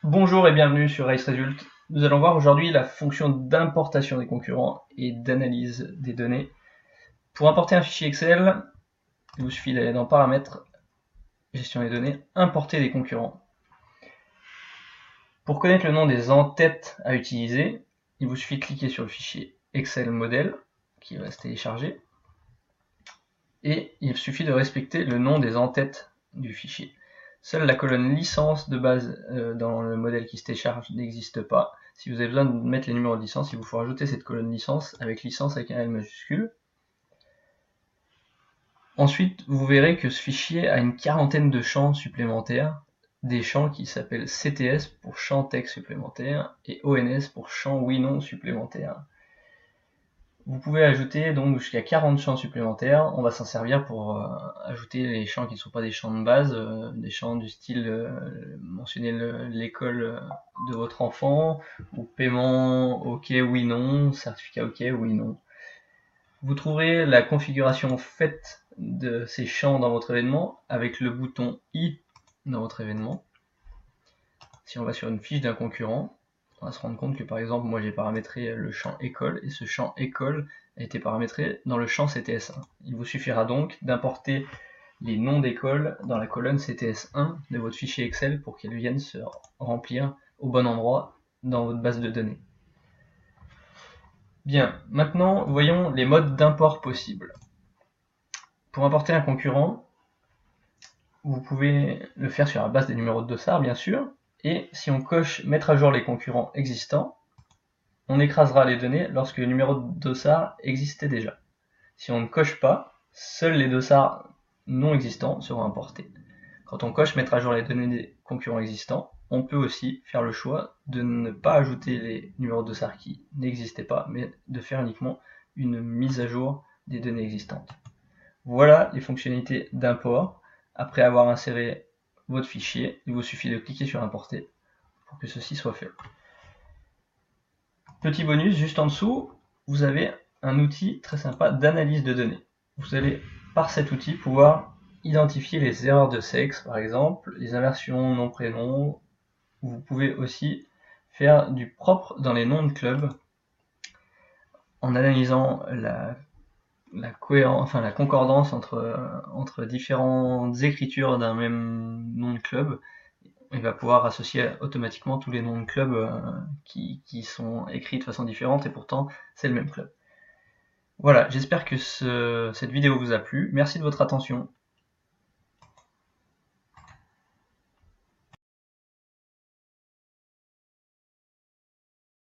Bonjour et bienvenue sur Race Result. Nous allons voir aujourd'hui la fonction d'importation des concurrents et d'analyse des données. Pour importer un fichier Excel, il vous suffit d'aller dans Paramètres, Gestion des données, Importer des concurrents. Pour connaître le nom des entêtes à utiliser, il vous suffit de cliquer sur le fichier Excel modèle qui va se télécharger et il suffit de respecter le nom des entêtes du fichier. Seule la colonne licence de base dans le modèle qui se télécharge n'existe pas. Si vous avez besoin de mettre les numéros de licence, il vous faut rajouter cette colonne licence avec un L majuscule. Ensuite, vous verrez que ce fichier a une quarantaine de champs supplémentaires, des champs qui s'appellent CTS pour champ texte supplémentaire et ONS pour champ oui/non supplémentaire. Vous pouvez ajouter donc jusqu'à 40 champs supplémentaires. On va s'en servir pour ajouter les champs qui ne sont pas des champs de base, des champs du style mentionner l'école de votre enfant, ou paiement ok oui non, certificat ok oui non. Vous trouverez la configuration faite de ces champs dans votre événement avec le bouton i dans votre événement. Si on va sur une fiche d'un concurrent, on va se rendre compte que par exemple moi j'ai paramétré le champ école et ce champ école a été paramétré dans le champ CTS1. Il vous suffira donc d'importer les noms d'écoles dans la colonne CTS1 de votre fichier Excel pour qu'elles viennent se remplir au bon endroit dans votre base de données. Bien, maintenant voyons les modes d'import possibles. Pour importer un concurrent, vous pouvez le faire sur la base des numéros de dossard bien sûr, et si on coche mettre à jour les concurrents existants, on écrasera les données lorsque le numéro de dossard existait déjà. Si on ne coche pas, seuls les dossards non existants seront importés. Quand on coche mettre à jour les données des concurrents existants, on peut aussi faire le choix de ne pas ajouter les numéros de dossard qui n'existaient pas, mais de faire uniquement une mise à jour des données existantes. Voilà les fonctionnalités d'import. Après avoir inséré votre fichier, il vous suffit de cliquer sur importer pour que ceci soit fait. Petit bonus, juste en dessous, vous avez un outil très sympa d'analyse de données. Vous allez, par cet outil, pouvoir identifier les erreurs de sexe, par exemple, les inversions nom-prénom. Vous pouvez aussi faire du propre dans les noms de clubs en analysant la concordance entre différentes écritures d'un même nom de club. Il va pouvoir associer automatiquement tous les noms de clubs qui sont écrits de façon différente et pourtant c'est le même club. Voilà, j'espère que cette vidéo vous a plu. Merci de votre attention.